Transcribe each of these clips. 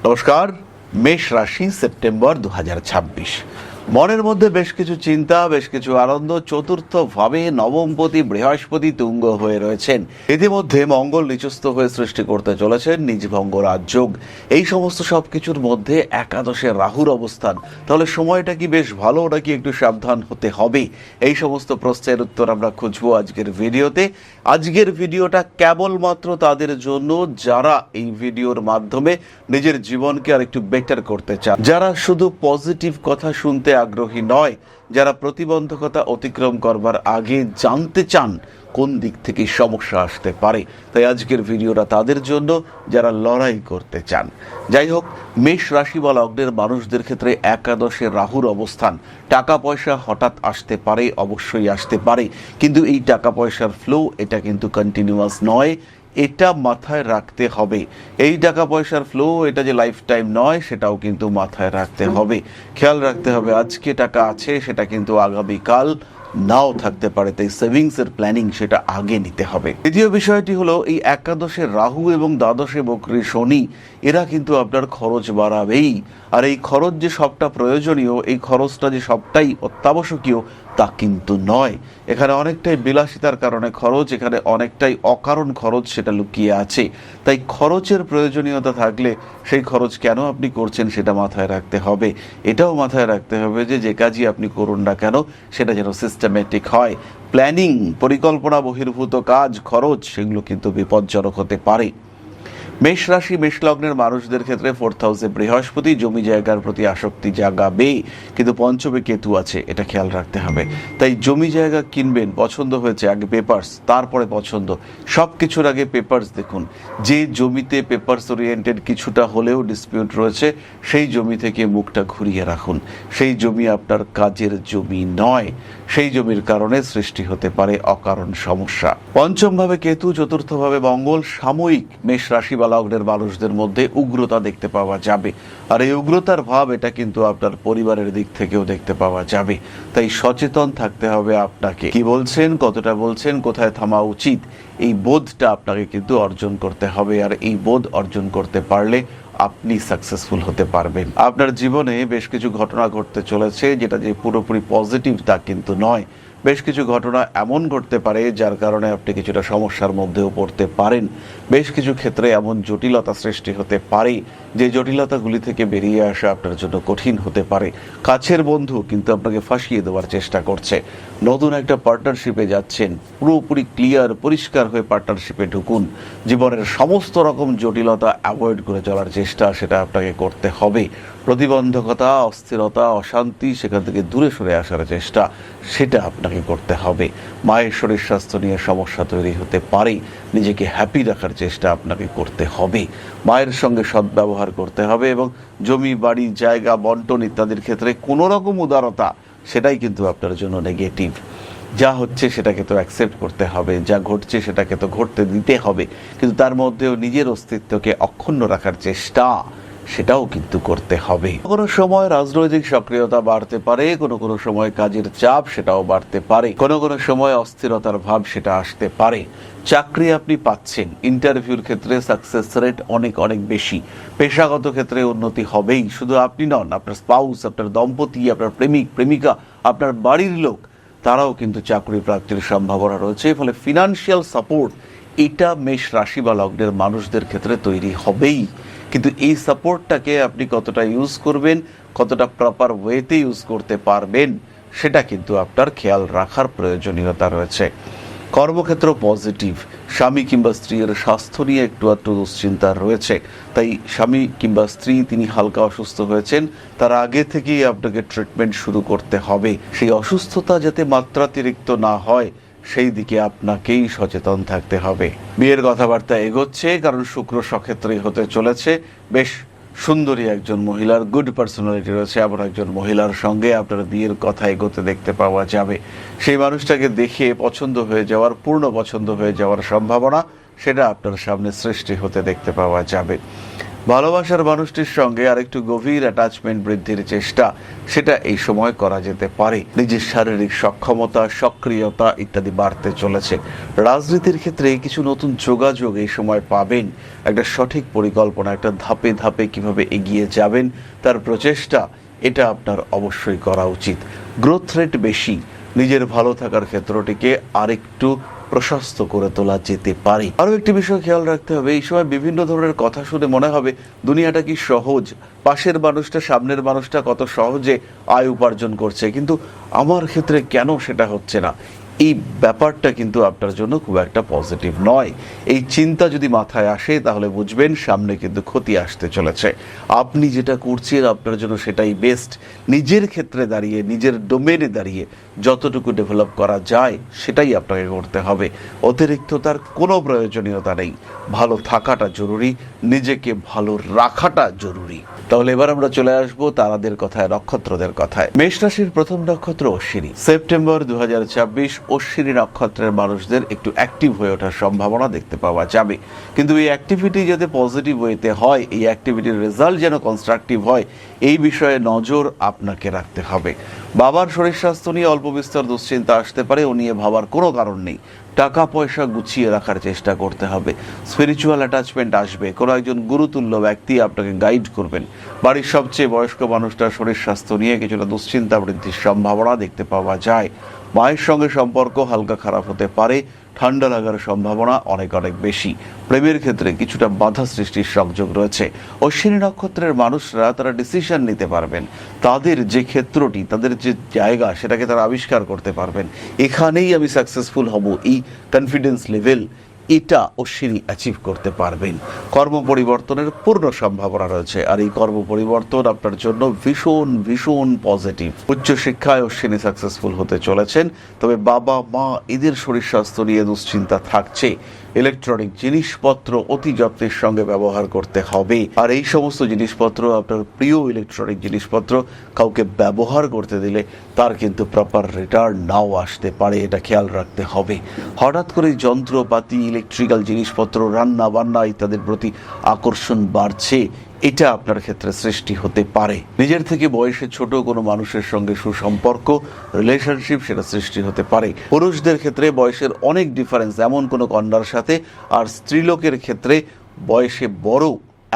নমস্কার। মেষ রাশি, সেপ্টেম্বর 2026। মনের মধ্যে বেশ কিছু চিন্তা, বেশ কিছু আনন্দ। চতুর্থ ভাবে নবমপতি বৃহস্পতি তুঙ্গ হয়ে রয়েছেন। ইতিমধ্যে মঙ্গল নিচস্থ হয়ে সৃষ্টি করতে চলেছেন নিজভঙ্গ রাজযোগ। এই সমস্ত সবকিছুর মধ্যে একাদশে রাহুর অবস্থান। তাহলে সময়টা কি বেশ ভালো, নাকি একটু সাবধান হতে হবে? এই সমস্ত প্রশ্নের উত্তর আমরা খুঁজবো আজকের ভিডিওতে। আজকের ভিডিওটা কেবলমাত্র তাদের জন্য যারা এই ভিডিওর মাধ্যমে নিজের জীবনকে আর একটু বেটার করতে চান, যারা শুধু পজিটিভ কথা শুনতে আগ্রহী নয়, যারা প্রতিবন্ধকতা অতিক্রম করবার আগে জানতে চান কোন দিক থেকে সমস্যা আসতে পারে। তাই আজকের ভিডিওটা তাদের জন্য যারা লড়াই করতে চান। যাই হোক, মেষ রাশি বা লগ্নের মানুষদের ক্ষেত্রে একাদশে রাহুর অবস্থান। টাকা পয়সা হঠাৎ আসতে পারে, অবশ্যই আসতে পারে, কিন্তু এই টাকা পয়সার ফ্লো এটা কিন্তু কন্টিনিউয়াস নয়। এটা মাথায় রাখতে হবে। এই টাকা পয়সার ফ্লো এটা যে লাইফ টাইম নয়, সেটাও কিন্তু মাথায় রাখতে হবে। খেয়াল রাখতে হবে আজকে টাকা আছে, সেটা কিন্তু আগামীকাল নাও থাকতে পারে। তাই সেভিংসের প্ল্যানিং সেটা আগে নিতে হবে। দ্বিতীয় বিষয়টি হলো, এই একাদশে রাহু এবং দ্বাদশে বক্রী শনি এরা কিন্তু আপনার খরচ বাড়াবেই। আর এই খরচ যে সবটা প্রয়োজনীয়, এই খরচটা যে সবটাই অত্যাবশ্যকীয় তা কিন্তু নয়। এখানে অনেকটাই বিলাসিতার কারণে খরচ, এখানে অনেকটাই অকারণ খরচ সেটা লুকিয়ে আছে। তাই খরচের প্রয়োজনীয়তা থাকলে সেই খরচ কেন আপনি করছেন সেটা মাথায় রাখতে হবে। এটাও মাথায় রাখতে হবে যে যে কাজই আপনি করুন না কেন সেটা যেন সিস্টেমেটিক হয়। প্ল্যানিং, পরিকল্পনা বহির্ভূত কাজ, খরচ সেগুলো কিন্তু বিপজ্জনক হতে পারে। মেষ রাশি মেষ লগ্নের মানুষদের ক্ষেত্রে 4th হাউসে বৃহস্পতি জমি জায়গার প্রতি আসক্তি জাগাবে, কিন্তু পঞ্চমে কেতু আছে, এটা খেয়াল রাখতে হবে। তাই জমি জায়গা কিনবেন, পছন্দ হয়েছে, আগে পেপারস, তারপরে পছন্দ। সব কিছুর আগে পেপারস দেখুন। যে জমিতে পেপারস ওরিয়েন্টেড কিছুটা হলেও ডিসপিউট রয়েছে, সেই জমি থেকে মুখটা ঘুরিয়ে রাখুন। সেই জমি আপনার কাজের জমি নয়। সেই জমির কারণে সৃষ্টি হতে পারে অকারণ সমস্যা। পঞ্চমভাবে কেতু, চতুর্থভাবে মঙ্গল। সাময়িক মেষ রাশি বা লগ্নের মানুষদের মধ্যে উগ্রতা দেখতে পাওয়া যাবে। আর এই উগ্রতার ভাব এটা কিন্তু আপনার পরিবারের দিক থেকেও দেখতে পাওয়া যাবে। তাই সচেতন থাকতে হবে আপনাকে। কি বলছেন, কতটা বলছেন, কোথায় থামা উচিত, এই বোধটা আপনাকে কিন্তু অর্জন করতে হবে। আর এই বোধ অর্জন করতে পারলে আপনি সাকসেসফুল হতে পারবেন। আপনার জীবনে বেশ কিছু ঘটনা ঘটতে চলেছে, যেটা যে পুরোপুরি পজিটিভ তা কিন্তু নয়। বেশ কিছু ঘটনা এমন ঘটতে পারে যার কারণে আপনি কিছুটা সমস্যার মধ্যেও পড়তে পারেন। বেশ কিছু ক্ষেত্রে এমন জটিলতা সৃষ্টি হতে পারে যে জটিলতাগুলি থেকে বেরিয়ে আসা আপনার জন্য কঠিন হতে পারে। কাছের বন্ধু কিন্তু আপনাকে ফাঁসিয়ে দেওয়ার চেষ্টা করছে। নতুন একটা পার্টনারশিপে যাচ্ছেন, পুরোপুরি ক্লিয়ার পরিষ্কার হয়ে পার্টনারশিপে ঢুকুন। জীবনের সমস্ত রকম জটিলতা অ্যাভয়েড করে চলার চেষ্টা সেটা আপনাকে করতে হবে। প্রতিবন্ধকতা, অস্থিরতা, অশান্তি সেখান থেকে দূরে সরে আসার চেষ্টা সেটা আপনাকে করতে হবে। মায়ের শরীর স্বাস্থ্য নিয়ে সমস্যা তৈরি হতে পারে, নিজেকে হ্যাপি রাখার চেষ্টা আপনাকে করতে হবে। মায়ের সঙ্গে সদ্ব্যবহার করতে হবে এবং জমি বাড়ি জায়গা বন্টন ইত্যাদির ক্ষেত্রে কোনো রকম উদারতা সেটাই কিন্তু আপনার জন্য নেগেটিভ। যা হচ্ছে সেটাকে তো অ্যাকসেপ্ট করতে হবে, যা ঘটছে সেটাকে তো ঘটতে দিতে হবে, কিন্তু তার মধ্যেও নিজের অস্তিত্বকে অক্ষুণ্ণ রাখার চেষ্টা সেটাও কিন্তু করতে হবে। কোনো সময় রাজনৈতিক সক্রিয়তা বাড়তে পারে, কোনো সময় কাজের চাপ সেটাও বাড়তে পারে, কোনো সময় অস্থিরতার ভাব সেটা আসতে পারে। চাকরি আপনি পাচ্ছেন, ইন্টারভিউর ক্ষেত্রে সাকসেস রেট অনেক অনেক বেশি। পেশাগত ক্ষেত্রে উন্নতি হবেই, শুধু আপনি নন, আপনার স্পাউস, আপনার দম্পতি, আপনার প্রেমিক প্রেমিকা, আপনার বাড়ির লোক তারাও কিন্তু চাকরি প্রাপ্তির সম্ভাবনা রয়েছে। ফলে ফিনান্সিয়াল সাপোর্ট এটা মেষ রাশি বা লগ্নের মানুষদের ক্ষেত্রে তৈরি হবেই। কিন্তু এই সাপোর্টটাকে আপনি কতটা ইউজ করবেন, কতটা প্রপার ওয়েতে ইউজ করতে পারবেন সেটা কিন্তু আপনার খেয়াল রাখার প্রয়োজনীয়তা রয়েছে। কর্মক্ষেত্র পজিটিভ। স্বামী কিংবা স্ত্রীর স্বাস্থ্য নিয়ে একটু দুশ্চিন্তা রয়েছে। তাই স্বামী কিংবা স্ত্রী তিনি হালকা অসুস্থ হয়েছেন, তার আগে থেকেই আপনাকে ট্রিটমেন্ট শুরু করতে হবে। সেই অসুস্থতা যাতে মাত্রাতিরিক্ত না হয় সেই দিকে আপনাকেই সচেতন থাকতে হবে। বিয়ের কথাবার্তা এগোচ্ছে, কারণ শুক্র সক্ষেত্রে হতে চলেছে। বেশ সুন্দরী একজন মহিলার গুড পার্সোনালিটি রয়েছে, এমন একজন মহিলার সঙ্গে আপনার বিয়ের কথা এগোতে দেখতে পাওয়া যাবে। সেই মানুষটাকে দেখে পছন্দ হয়ে যাওয়ার, পূর্ণ পছন্দ হয়ে যাওয়ার সম্ভাবনা সেটা আপনার সামনে সৃষ্টি হতে দেখতে পাওয়া যাবে। ভালোবাসার মানুষটির সঙ্গে আরেকটু গভীর অ্যাটাচমেন্ট বৃদ্ধির চেষ্টা, সেটা এই সময় করা যেতে পারে। নিজের শারীরিক সক্ষমতা, সক্রিয়তা ইত্যাদি বাড়তে চলেছে। রাজনীতির ক্ষেত্রে কিছু নতুন যোগাযোগ এই সময় পাবেন। একটা সঠিক পরিকল্পনা, একটা ধাপে ধাপে কিভাবে এগিয়ে যাবেন তার প্রচেষ্টা, এটা আপনার অবশ্যই করা উচিত। গ্রোথ রেট বেশি, নিজের ভালো থাকার ক্ষেত্রটিকে আরেকটু প্রশস্ত করে তোলা যেতে পারে। আরও একটি বিষয় খেয়াল রাখতে হবে, এই সময় বিভিন্ন ধরনের কথা শুনে মনে হবে দুনিয়াটা কি সহজ, পাশের মানুষটা, সামনের মানুষটা কত সহজে আয় উপার্জন করছে, কিন্তু আমার ক্ষেত্রে কেন সেটা হচ্ছে না। এই ব্যাপারটা কিন্তু আপনার জন্য খুব একটা পজিটিভ নয়। এই চিন্তা যদি মাথায় আসে তাহলে বুঝবেন সামনে কিন্তু ক্ষতি আসতে চলেছে। আপনি যেটা করছেন আপনার জন্য সেটাই বেস্ট। নিজের ক্ষেত্রে দাঁড়িয়ে, নিজের ডোমেনে দাঁড়িয়ে যতটুকু ডেভেলপ করা যায় সেটাই আপনাকে করতে হবে। অতিরিক্ত তার কোনো প্রয়োজনীয়তা নেই। ভালো থাকাটা জরুরি, নিজেকে ভালো রাখাটা জরুরি। তাহলে এবার আমরা চলে আসবো তারাদের কথায়, নক্ষত্রদের কথায়। মেষ রাশির প্রথম নক্ষত্র অশ্বিনী। সেপ্টেম্বর 2026 অশ্বিনী নক্ষত্রের মানুষদের একটু অ্যাক্টিভ হয়ে ওঠার সম্ভাবনা দেখতে পাওয়া যাবে, কিন্তু এই অ্যাক্টিভিটি যাতে পজিটিভ ওয়েতে হয়, এই অ্যাক্টিভিটির রেজাল্ট যেন কনস্ট্রাকটিভ হয়, এই বিষয়ে নজর আপনাকে রাখতে হবে। বাবার শরীর স্বাস্থ্য নিয়ে অল্প বিস্তর দুশ্চিন্তা আসতে পারে, ও নিয়ে ভাবার কোনো কারণ নেই। টাকা পয়সা গুছিয়ে রাখার চেষ্টা করতে হবে। স্পিরিচুয়াল অ্যাটাচমেন্ট আসবে, কোনো একজন গুরুতুল্য ব্যক্তি আপনাকে গাইড করবেন। বাড়ির সবচেয়ে বয়স্ক মানুষটার শরীর স্বাস্থ্য নিয়ে কিছুটা দুশ্চিন্তা বৃদ্ধির সম্ভাবনা দেখতে পাওয়া যায়। মায়ের সঙ্গে সম্পর্ক হালকা খারাপ হতে পারে, ঠান্ডা লাগার সম্ভাবনা অনেক বেশি। প্রেমের ক্ষেত্রে কিছুটা বাধা সৃষ্টির সংযোগ রয়েছে। অশ্বিনী নক্ষত্রের মানুষরা তারা ডিসিশন নিতে পারবেন, তাদের যে ক্ষেত্রটি, তাদের যে জায়গা, সেটাকে তারা আবিষ্কার করতে পারবেন। এখানেই আমি সাকসেসফুল হব, এই কনফিডেন্স লেভেল, এটা অশ্বিনী অ্যাচিভ করতে পারবেন। কর্ম পরিবর্তনের পূর্ণ সম্ভাবনা রয়েছে, আর এই কর্ম পরিবর্তন আপনার জন্য ভীষণ ভীষণ পজিটিভ। উচ্চশিক্ষায় অশ্বিনী সাকসেসফুল হতে চলেছেন, তবে বাবা মা এদের শরীর স্বাস্থ্য নিয়ে দুশ্চিন্তা থাকছে। ইলেকট্রনিক জিনিসপত্র অতি যত্নের সঙ্গে ব্যবহার করতে হবে, আর এই সমস্ত জিনিসপত্র, আপনার প্রিয় ইলেকট্রনিক জিনিসপত্র কাউকে ব্যবহার করতে দিলে তার কিন্তু প্রপার রিটার্ন নাও আসতে পারে, এটা খেয়াল রাখতে হবে। হঠাৎ করে যন্ত্রপাতি, ইলেকট্রিক্যাল জিনিসপত্র, রান্না বান্না ইত্যাদির প্রতি আকর্ষণ বাড়ছে, এটা আপনার ক্ষেত্রে সৃষ্টি হতে পারে। নিজের থেকে বয়সে ছোট কোনো মানুষের সঙ্গে সুসম্পর্ক, রিলেশনশিপ, সেটা সৃষ্টি হতে পারে। পুরুষদের ক্ষেত্রে বয়সের অনেক ডিফারেন্স এমন কোনো কন্যার সাথে, আর স্ত্রীলোকের ক্ষেত্রে বয়সে বড়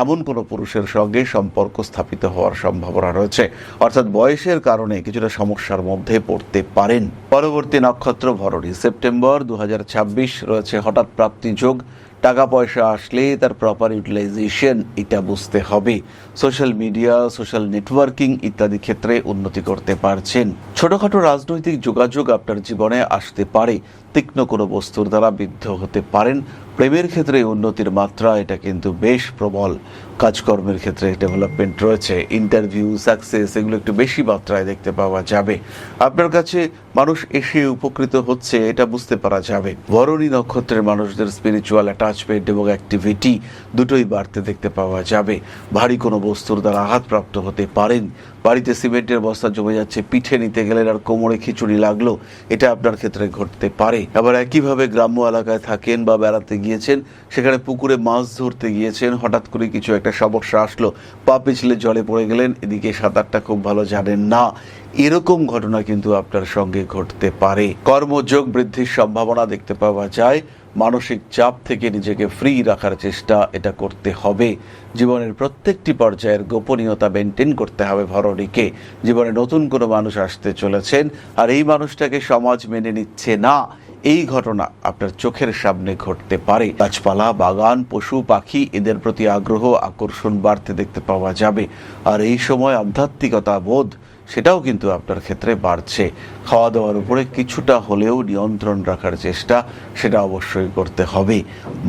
এমন কোনো পুরুষের সঙ্গে সম্পর্ক স্থাপিত হওয়ার সম্ভাবনা রয়েছে, অর্থাৎ বয়সের কারণে কিছুটা সমস্যার মধ্যে পড়তে পারেন। পরবর্তী নক্ষত্র ভরণী। সেপ্টেম্বর 2026 রয়েছে হঠাৎ প্রাপ্তি যোগ। টাকা পয়সা আসলে তার প্রপার ইউটিলাইজেশন, এটা বুঝতে হবে। সোশ্যাল মিডিয়া, সোশ্যাল নেটওয়ার্কিং ইত্যাদি ক্ষেত্রে উন্নতি করতে পারছেন। ছোটখাটো রাজনৈতিক যোগাযোগ আপনার জীবনে আসতে পারে। তীক্ষ্ণ কোনো বস্তুর দ্বারা বিদ্ধ হতে পারেন। প্রেমের ক্ষেত্রে উন্নতির মাত্রা এটা কিন্তু বেশ প্রবল। কাজকর্মের ক্ষেত্রে ডেভেলপমেন্ট রয়েছে, ইন্টারভিউ, সাকসেস, এগুলো একটু বেশি মাত্রায় দেখতে পাওয়া যাবে। আপনার কাছে মানুষ এসে উপকৃত হচ্ছে, এটা বুঝতে পারা যাবে। ভরণী নক্ষত্রের মানুষদের স্পিরিচুয়াল অ্যাটাচমেন্ট এবং অ্যাক্টিভিটি দুটোই বাড়তে দেখতে পাওয়া যাবে। ভারী কোনো বস্তুর দ্বারা আঘাতপ্রাপ্ত হতে পারেন। বাড়িতে সিমেন্টের বস্তা জমে যাচ্ছে, পিঠে নিতে গেলেন আর কোমরে খিচুড়ি লাগলো, এটা আপনার ক্ষেত্রে ঘটতে পারে। আবার একইভাবে গ্রাম্য এলাকায় থাকেন বা বেড়াতে গিয়েছেন, সেখানে পুকুরে মাছ ধরতে গিয়েছেন, হঠাৎ করে কিছু একটা সমস্যা আসলো, পা পিছলে জলে পড়ে গেলেন, এদিকে সাঁতারটা খুব ভালো জানেন না, এরকম ঘটনা কিন্তু আপনার সঙ্গে ঘটতে পারে। কর্মযোগ বৃদ্ধির সম্ভাবনা দেখতে পাওয়া যায়। মানসিক চাপ থেকে নিজেকে ফ্রি রাখার চেষ্টা এটা করতে হবে। জীবনের প্রত্যেকটি পর্যায়ের গোপনীয়তা মেনটেন করতে হবে ভরণীকে। জীবনে নতুন কোনো মানুষ আসতে চলেছেন, আর এই মানুষটাকে সমাজ মেনে নিচ্ছে না, এই ঘটনা আপনার চোখের সামনে ঘটতে পারে। গাছপালা, বাগান, পশু পাখি, এদের প্রতি আগ্রহ, আকর্ষণ বাড়তে দেখতে পাওয়া যাবে। আর এই সময় আধ্যাত্মিকতা বোধ, সেটাও কিন্তু আপনার ক্ষেত্রে বাড়ছে। খাওয়া দাওয়ার উপরে কিছুটা হলেও নিয়ন্ত্রণ রাখার চেষ্টা, সেটা অবশ্যই করতে হবে।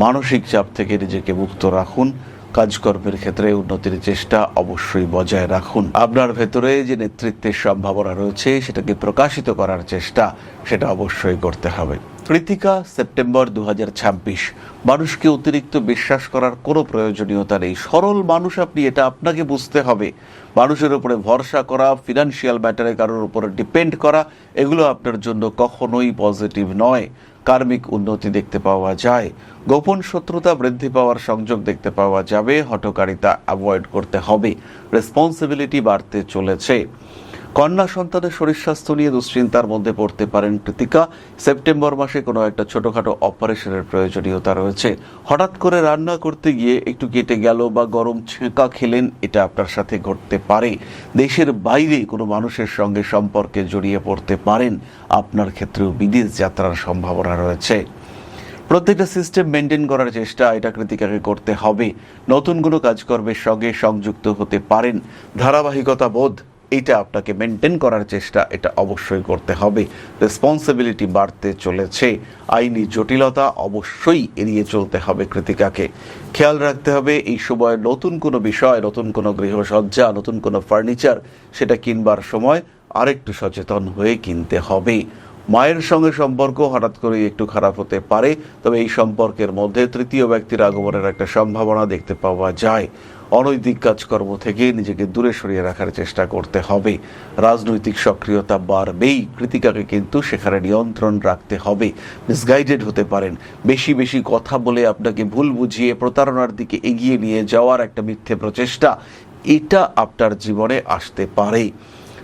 মানসিক চাপ থেকে নিজেকে মুক্ত রাখুন। কাজকর্মের ক্ষেত্রে উন্নতির চেষ্টা অবশ্যই বজায় রাখুন। আপনার ভেতরে যে নেতৃত্বের সম্ভাবনা রয়েছে সেটাকে প্রকাশিত করার চেষ্টা, সেটা অবশ্যই করতে হবে। কৃতিকা সেপ্টেম্বর 2026। মানুষকে অতিরিক্ত বিশ্বাস করার কোনো প্রয়োজনীয়তা নেই। সরল মানুষ আপনি, এটা আপনাকে বুঝতে হবে। মানুষের উপরে ভরসা করা, ফিনান্সিয়াল ম্যাটারে কারোর উপরে ডিপেন্ড করা, এগুলো আপনার জন্য কখনোই পজিটিভ নয়। কার্মিক উন্নতি দেখতে পাওয়া যায়, গোপন শত্রুতা বৃদ্ধি পাওয়ার সংযোগ দেখতে পাওয়া যাবে। হঠকারিতা অ্যাভয়েড করতে হবে, রেসপন্সিবিলিটি বাড়তে চলেছে। কন্যা সন্তানের শরীর স্বাস্থ্য নিয়ে দুশ্চিন্তার মধ্যে পড়তে পারেন কৃতিকা। সেপ্টেম্বর মাসে কোনো একটা ছোটখাটো অপারেশনের প্রয়োজনীয়তা রয়েছে। হঠাৎ করে রান্না করতে গিয়ে একটু কেটে গেল বা গরম ছেঁকা খেলেন, এটা আপনার সাথে ঘটতে পারে। দেশের বাইরে কোনো মানুষের সঙ্গে সম্পর্কে জড়িয়ে পড়তে পারেন। আপনার ক্ষেত্রেও বিদেশ যাত্রার সম্ভাবনা রয়েছে। প্রত্যেকটা সিস্টেম মেনটেন করার চেষ্টা এটা কৃতিকাকে করতে হবে। নতুন কোনো কাজকর্মের সঙ্গে সংযুক্ত হতে পারেন। ধারাবাহিকতা বোধ এটা আপনাকে মেনটেন করার চেষ্টা এটা অবশ্যই করতে হবে। রেসপন্সিবিলিটি বাড়তে চলেছে। আইনি জটিলতা অবশ্যই এড়িয়ে চলতে হবে কৃতিকাকে। খেয়াল রাখতে হবে এই সময় নতুন কোনো বিষয়, নতুন কোনো গৃহসজ্জা, নতুন কোনো ফার্নিচার, সেটা কিনবার সময় আরেকটু সচেতন হয়ে কিনতে হবে। মায়ের সঙ্গে সম্পর্ক হঠাৎ করে একটু খারাপ হতে পারে, তবে এই সম্পর্কের মধ্যে তৃতীয় ব্যক্তির আগমনের একটা সম্ভাবনা দেখতে পাওয়া যায়। অনৈতিক কাজকর্ম থেকে নিজেকে দূরে সরিয়ে রাখার চেষ্টা করতে হবে। রাজনৈতিক সক্রিয়তা বাড়বেই, কৃতিকাকে কিন্তু সেখানে নিয়ন্ত্রণ রাখতে হবে। মিসগাইডেড হতে পারেন। বেশি বেশি কথা বলে আপনাকে ভুল বুঝিয়ে প্রতারণার দিকে এগিয়ে নিয়ে যাওয়ার একটা মিথ্যে প্রচেষ্টা, এটা আপনার জীবনে আসতে পারে।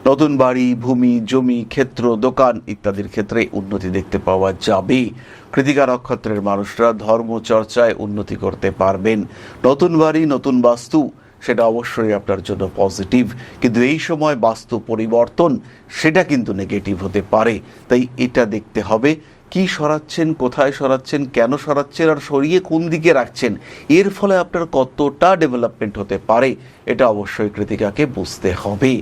নতুন বাড়ি, ভূমি, জমি, ক্ষেত্র, দোকান ইত্যাদির ক্ষেত্রে উন্নতি দেখতে পাওয়া যাবে। কৃতিকা নক্ষত্রের মানুষরা ধর্মচর্চায় উন্নতি করতে পারবেন। নতুন বাড়ি, নতুন বাস্তু, সেটা অবশ্যই আপনার জন্য পজিটিভ, কিন্তু এই সময় বাস্তু পরিবর্তন সেটা কিন্তু নেগেটিভ হতে পারে। তাই এটা দেখতে হবে কি সরাচ্ছেন, কোথায় সরাচ্ছেন, কেন সরাচ্ছেন, আর সরিয়ে কোন দিকে রাখছেন। এর ফলে আপনার কতটা ডেভেলপমেন্ট হতে পারে এটা অবশ্যই কৃতিকাকে বুঝতে হবে।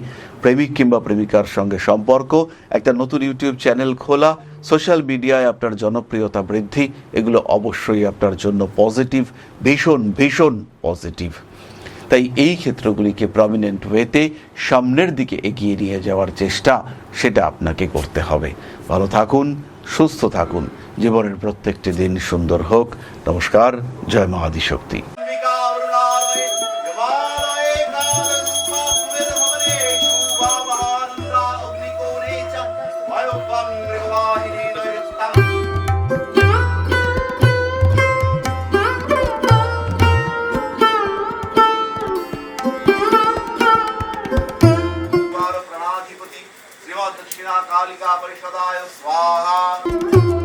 প্রেমিক কিংবা প্রেমিকার সঙ্গে সম্পর্ক, একটা নতুন ইউটিউব চ্যানেল খোলা, সোশ্যাল মিডিয়ায় আপনার জনপ্রিয়তা বৃদ্ধি, এগুলো অবশ্যই আপনার জন্য পজিটিভ, ভীষণ ভীষণ পজিটিভ। তাই এই ক্ষেত্রগুলিকে প্রমিনেন্ট ওয়েতে সামনের দিকে এগিয়ে নিয়ে যাওয়ার চেষ্টা সেটা আপনাকে করতে হবে। ভালো থাকুন, সুস্থ থাকুন, জীবনের প্রত্যেকটি দিন সুন্দর হোক। নমস্কার, জয় মা আদিশক্তি। दक्षिणा कालिका परिषदाय स्वाहा।